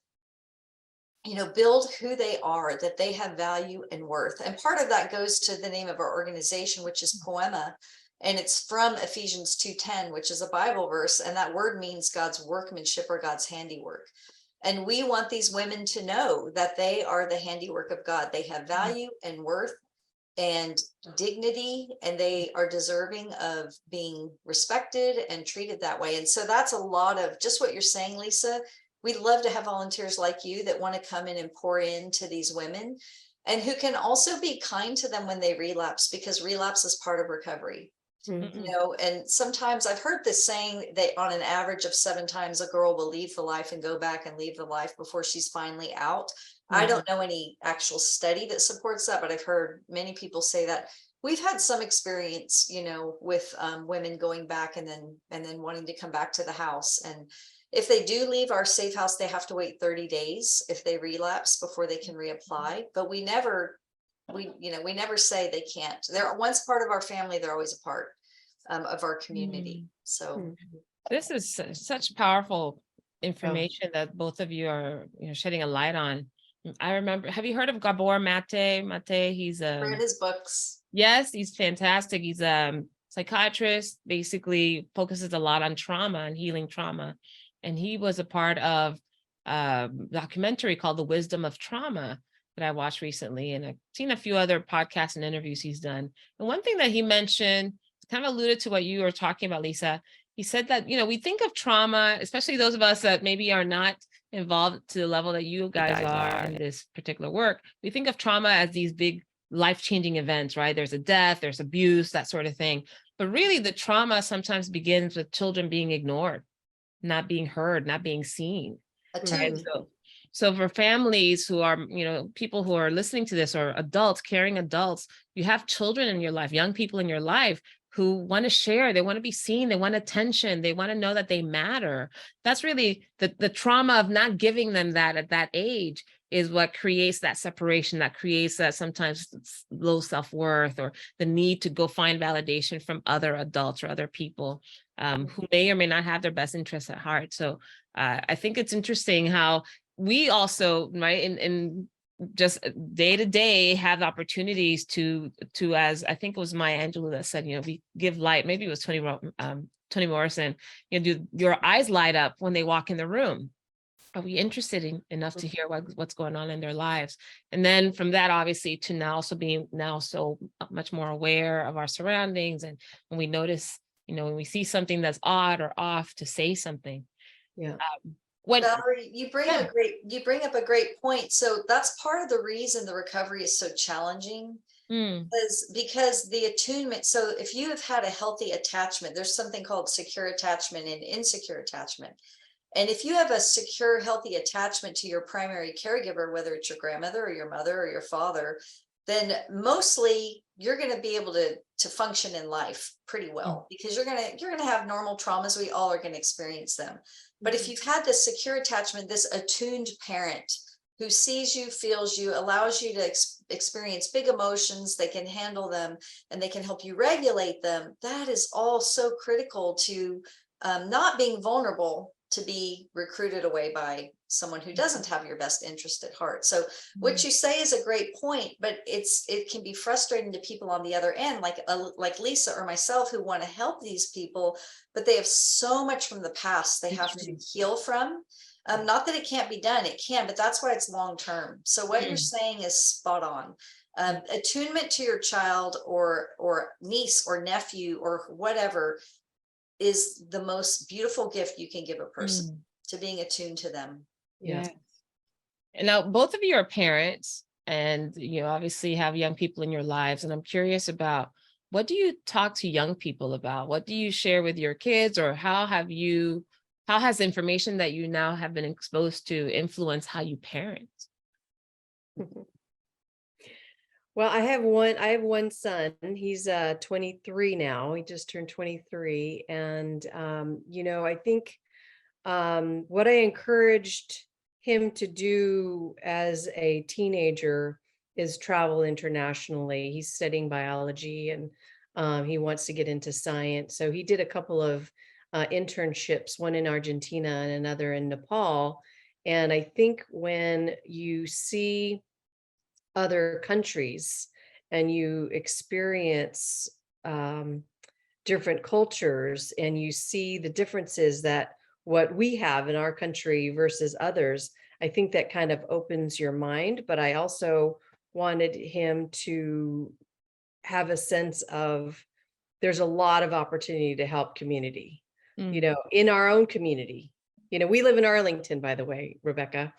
who they are, that they have value and worth. And part of that goes to the name of our organization, which is Poema. And it's from Ephesians 2:10, which is a Bible verse. And that word means God's workmanship or God's handiwork. And we want these women to know that they are the handiwork of God. They have value and worth and dignity, and they are deserving of being respected and treated that way. And so that's a lot of just what you're saying, Lisa. We'd love to have volunteers like you that want to come in and pour into these women, and who can also be kind to them when they relapse, because relapse is part of recovery. You know, and sometimes I've heard this saying that on an average of 7 times a girl will leave the life and go back and leave the life before she's finally out. I don't know any actual study that supports that, but I've heard many people say that. We've had some experience, you know, with women going back and then wanting to come back to the house. And if they do leave our safe house, they have to wait 30 days if they relapse before they can reapply. But we never say they can't. They're once part of our family, they're always a part of our community. So this is such powerful information that both of you are, shedding a light on. I remember, have you heard of Gabor Mate? He's read his books. Yes, he's fantastic. He's a psychiatrist, basically focuses a lot on trauma and healing trauma. And he was a part of a documentary called The Wisdom of Trauma that I watched recently. And I've seen a few other podcasts and interviews he's done. And one thing that he mentioned kind of alluded to what you were talking about, Lisa. He said that, we think of trauma, especially those of us that maybe are not involved to the level that you guys are in this particular work. We think of trauma as these big life-changing events, right? There's a death, there's abuse, that sort of thing. But really the trauma sometimes begins with children being ignored, not being heard, not being seen. Right? So for families who are, people who are listening to this, or adults, caring adults, you have children in your life, young people in your life who want to share, they want to be seen, they want attention, they want to know that they matter. That's really the trauma of not giving them that at that age is what creates that separation, that creates that sometimes low self-worth, or the need to go find validation from other adults or other people who may or may not have their best interests at heart. So I think it's interesting how we also, right, in just day to day have opportunities to as I think it was Maya Angelou that said, we give light, maybe it was Toni Morrison, do your eyes light up when they walk in the room? Are we interested enough to hear what's going on in their lives? And then from that, obviously, to now also being so much more aware of our surroundings, and when we notice, when we see something that's odd or off, to say something. Yeah. Valerie, you bring up a great point. So that's part of the reason the recovery is so challenging, because the attunement. So if you have had a healthy attachment, there's something called secure attachment and insecure attachment. And if you have a secure, healthy attachment to your primary caregiver, whether it's your grandmother or your mother or your father, then mostly you're going to be able to function in life pretty well, because you're going to have normal traumas. We all are going to experience them. But if you've had this secure attachment, this attuned parent who sees you, feels you, allows you to experience big emotions, they can handle them and they can help you regulate them. That is all so critical to not being vulnerable to be recruited away by someone who doesn't have your best interest at heart. So what you say is a great point, but it can be frustrating to people on the other end, like Lisa or myself, who want to help these people, but they have so much from the past they have to heal from. Not that it can't be done, it can, but that's why it's long term. So what you're saying is spot on. Attunement to your child or niece or nephew or whatever is the most beautiful gift you can give a person, to being attuned to them. Yeah. And now both of you are parents, and you obviously have young people in your lives. And I'm curious about, what do you talk to young people about? What do you share with your kids, or how has information that you now have been exposed to influenced how you parent? Well, I have one son. He's 23 now. He just turned 23. And I think what I encouraged him to do as a teenager is travel internationally. He's studying biology, and he wants to get into science. So he did a couple of internships, one in Argentina and another in Nepal. And I think when you see other countries and you experience different cultures, and you see the differences that what we have in our country versus others, I think that kind of opens your mind. But I also wanted him to have a sense of, there's a lot of opportunity to help community, in our own community. We live in Arlington, by the way, Rebecca.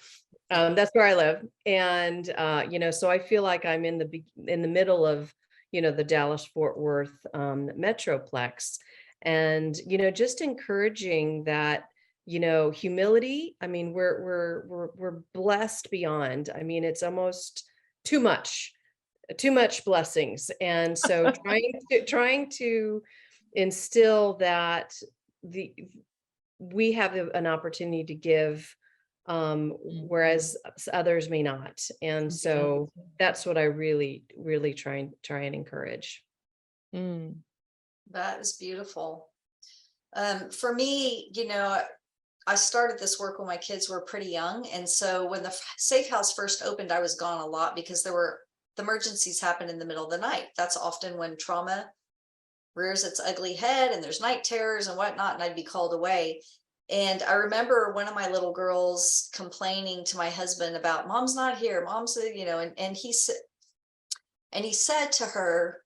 That's where I live. And, so I feel like I'm in the middle of, the Dallas-Fort Worth Metroplex. And, just encouraging that, humility. I mean, we're blessed beyond. I mean, it's almost too much blessings. And so trying to instill that we have an opportunity to give, whereas others may not. And so that's what I really, really try and encourage. Mm. That is beautiful. For me, I started this work when my kids were pretty young. And so when the safe house first opened, I was gone a lot because the emergencies happen in the middle of the night. That's often when trauma rears its ugly head and there's night terrors and whatnot, and I'd be called away. And I remember one of my little girls complaining to my husband about mom's not here, mom's, and he said to her,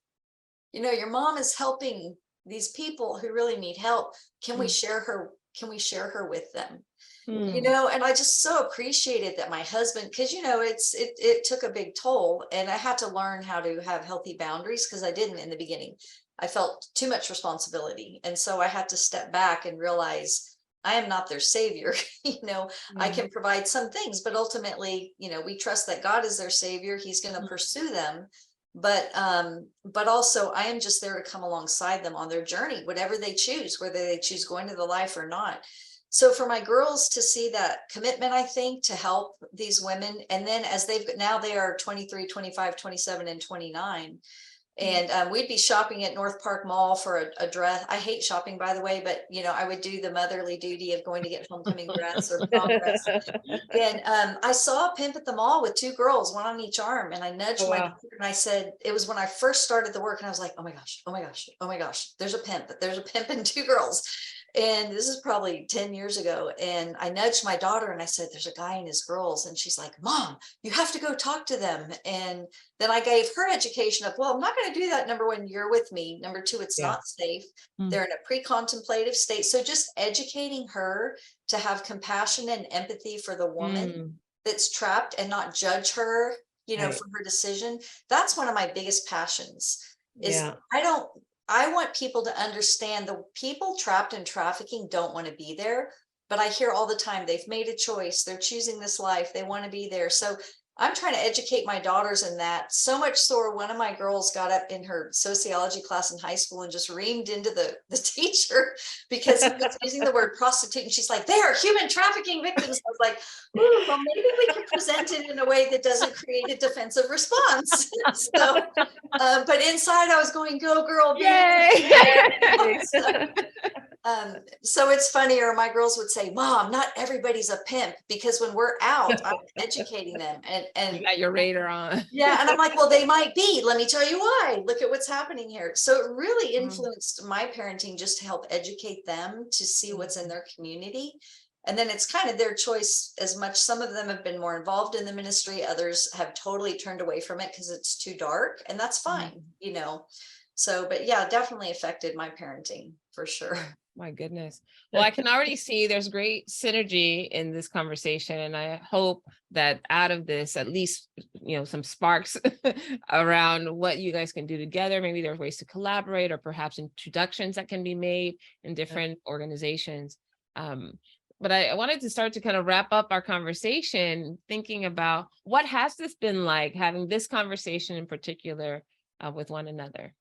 your mom is helping these people who really need help. Can we share her? Can we share her with them? And I just so appreciated that my husband, because it took a big toll, and I had to learn how to have healthy boundaries because I didn't in the beginning. I felt too much responsibility, and so I had to step back and realize I am not their savior. I can provide some things, but ultimately, we trust that God is their savior. He's going to pursue them. But also I am just there to come alongside them on their journey, whatever they choose, whether they choose going to the life or not. So for my girls to see that commitment, I think, to help these women, and then as they are 23, 25, 27, and 29. And we'd be shopping at North Park Mall for a dress. I hate shopping, by the way, but I would do the motherly duty of going to get homecoming dress or prom dress. And I saw a pimp at the mall with two girls, one on each arm, and I nudged my daughter and I said, it was when I first started the work, and I was like, oh my gosh, oh my gosh, oh my gosh, there's a pimp and two girls. And this is probably 10 years ago. And I nudged my daughter and I said, there's a guy and his girls. And she's like, Mom, you have to go talk to them. And then I gave her education of, well, I'm not going to do that. Number one, you're with me. Number two, it's not safe. They're in a pre-contemplative state. So just educating her to have compassion and empathy for the woman that's trapped and not judge her, for her decision. That's one of my biggest passions is I want people to understand the people trapped in trafficking don't want to be there, but I hear all the time, they've made a choice. They're choosing this life. They want to be there. So I'm trying to educate my daughters in that, so much so one of my girls got up in her sociology class in high school and just reamed into the teacher because he was using the word prostitute. And she's like, they are human trafficking victims. I was like, ooh, well, maybe we can present it in a way that doesn't create a defensive response. So, but inside I was going, go girl, yay. So it's funnier. My girls would say, Mom, not everybody's a pimp, because when we're out, I'm educating them. And you got your radar on. Yeah. And I'm like, well, they might be. Let me tell you why. Look at what's happening here. So it really influenced my parenting just to help educate them to see what's in their community. And then it's kind of their choice as much. Some of them have been more involved in the ministry. Others have totally turned away from it because it's too dark, and that's fine, So, but yeah, definitely affected my parenting for sure. My goodness. Well, I can already see there's great synergy in this conversation. And I hope that out of this, at least, some sparks around what you guys can do together. Maybe there's ways to collaborate, or perhaps introductions that can be made in different organizations. But I wanted to start to kind of wrap up our conversation thinking about what has this been like, having this conversation in particular with one another.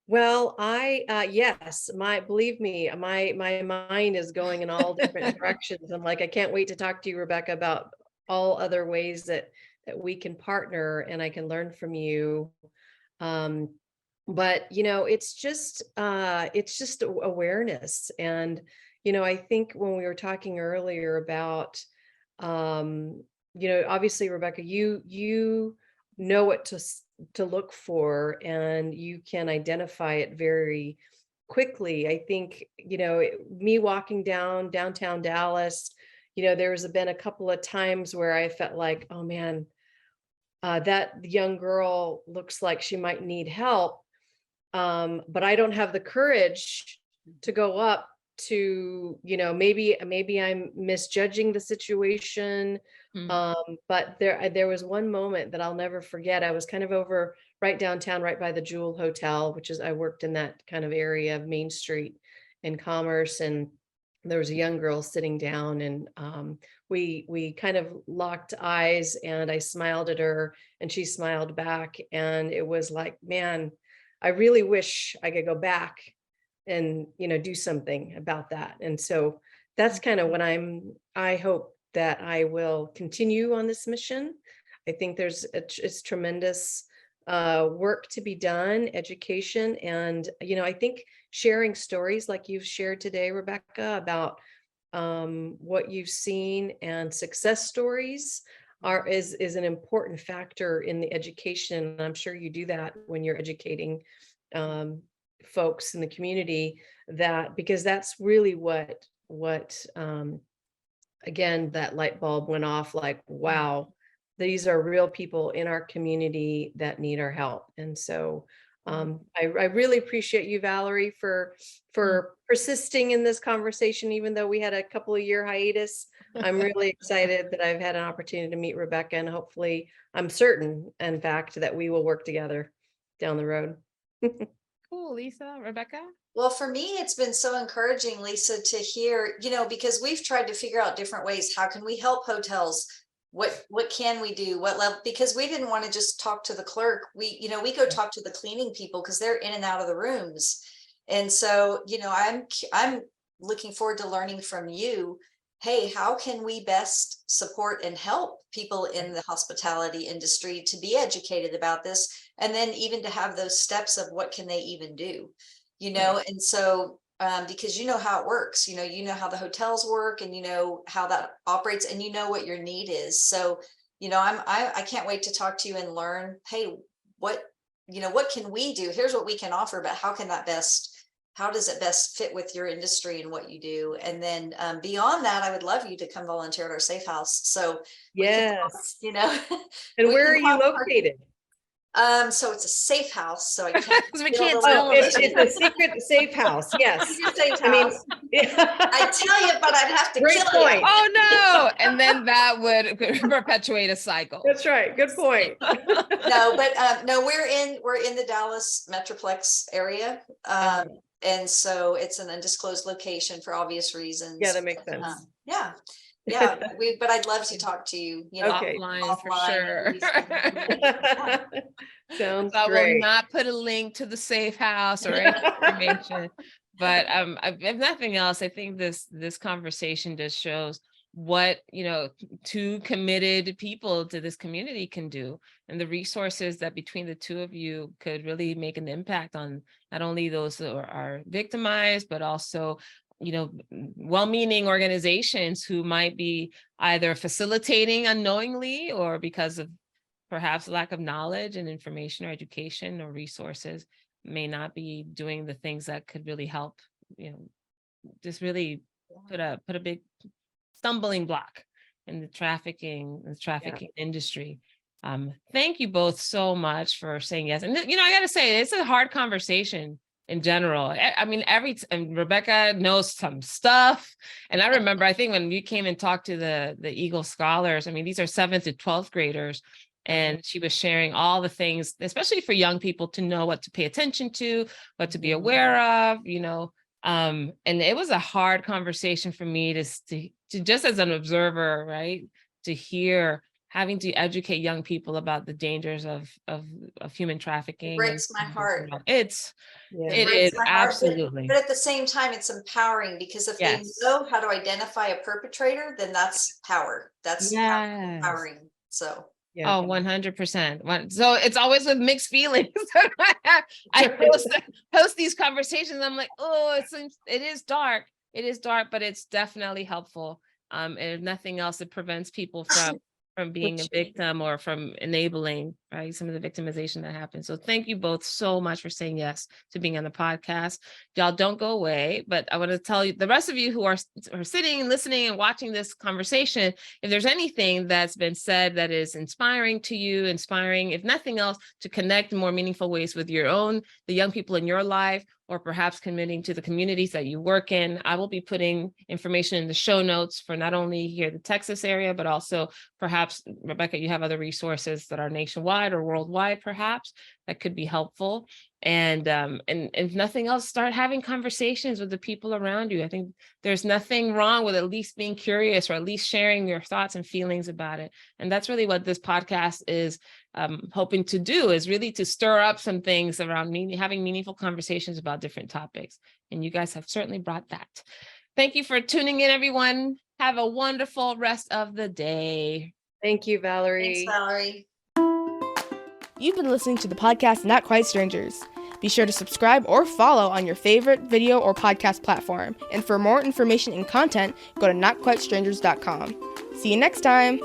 Well, yes, believe me, my mind is going in all different directions. I'm like, I can't wait to talk to you, Rebecca, about all other ways that we can partner and I can learn from you. But it's just awareness. And, I think when we were talking earlier about, obviously, Rebecca, you know what to look for, and you can identify it very quickly. I think, me walking down downtown Dallas, there's been a couple of times where I felt like, oh man, that young girl looks like she might need help. But I don't have the courage to go up to, maybe I'm misjudging the situation. But there was one moment that I'll never forget. I was kind of over right downtown, right by the Jewel Hotel, which is, I worked in that kind of area of Main Street in Commerce, and there was a young girl sitting down, and we kind of locked eyes, and I smiled at her and she smiled back, and it was like, man, I really wish I could go back and, do something about that. And so that's kind of what I hope that I will continue on this mission. I think it's tremendous work to be done, education, and I think sharing stories like you've shared today, Rebecca, about what you've seen and success stories is an important factor in the education. And I'm sure you do that when you're educating folks in the community, that because that's really what again, that light bulb went off, like, wow, these are real people in our community that need our help. And so I really appreciate you, Valerie, for persisting in this conversation, even though we had a couple of year hiatus. I'm really excited that I've had an opportunity to meet Rebecca, and hopefully, I'm certain, in fact, that we will work together down the road. Cool, Lisa, Rebecca? Well, for me, it's been so encouraging, Lisa, to hear, because we've tried to figure out different ways. How can we help hotels? What can we do? What level? Because we didn't want to just talk to the clerk. We go talk to the cleaning people because they're in and out of the rooms. And so, I'm looking forward to learning from you. Hey, how can we best support and help people in the hospitality industry to be educated about this? And then even to have those steps of what can they even do? And so because you know how it works, you know how the hotels work, and you know how that operates, and you know what your need is. So, I can't wait to talk to you and learn, hey, what can we do? Here's what we can offer, but how does it best fit with your industry and what you do? And then beyond that, I would love you to come volunteer at our safe house. So yes, we can, and where are you located? So it's a safe house, so I can't. We can't tell them. It's a secret safe house. Yes, safe house. I mean, I tell you, but I'd have to Great kill point. you. Oh no! And then that would perpetuate a cycle. That's right. Good point. No, but no, we're in the Dallas Metroplex area, and so it's an undisclosed location for obvious reasons. Yeah, that makes sense. Yeah. But I'd love to talk to you, okay. Offline for sure. Sounds I great. will not put a link to the safe house or any information. But if nothing else, I think this conversation just shows what two committed people to this community can do, and the resources that between the two of you could really make an impact on not only those that are victimized, but also well-meaning organizations who might be either facilitating unknowingly, or because of perhaps lack of knowledge and information or education or resources, may not be doing the things that could really help, just really put a big stumbling block in the trafficking industry. Thank you both so much for saying yes. And I gotta say, it's a hard conversation in general. I mean, and Rebecca knows some stuff. And I remember, I think when you came and talked to the Eagle Scholars, I mean, these are 7th to 12th graders. And she was sharing all the things, especially for young people, to know what to pay attention to, what to be aware of, and it was a hard conversation for me to just as an observer, right, to hear having to educate young people about the dangers of human trafficking. It breaks my heart. It is absolutely. But at the same time, it's empowering, because if they know how to identify a perpetrator, then that's power. That's empowering. So. Yeah. Oh, 100%. So it's always with mixed feelings. I post these conversations. I'm like, oh, it is dark. It is dark, but it's definitely helpful. And if nothing else, it prevents people from being a victim, or from enabling, right, some of the victimization that happens. So thank you both so much for saying yes to being on the podcast. Y'all don't go away, but I want to tell you, the rest of you who are sitting and listening and watching this conversation, if there's anything that's been said that is inspiring to you, if nothing else, to connect in more meaningful ways with the young people in your life, or perhaps committing to the communities that you work in. I will be putting information in the show notes for not only here the Texas area, but also perhaps, Rebecca, you have other resources that are nationwide or worldwide, perhaps, that could be helpful. And if nothing else, start having conversations with the people around you. I think there's nothing wrong with at least being curious, or at least sharing your thoughts and feelings about it. And that's really what this podcast is hoping to do, is really to stir up some things around having meaningful conversations about different topics. And you guys have certainly brought that. Thank you for tuning in, everyone. Have a wonderful rest of the day. Thank you, Valerie. Thanks, Valerie. You've been listening to the podcast Not Quite Strangers. Be sure to subscribe or follow on your favorite video or podcast platform. And for more information and content, go to notquitestrangers.com. See you next time.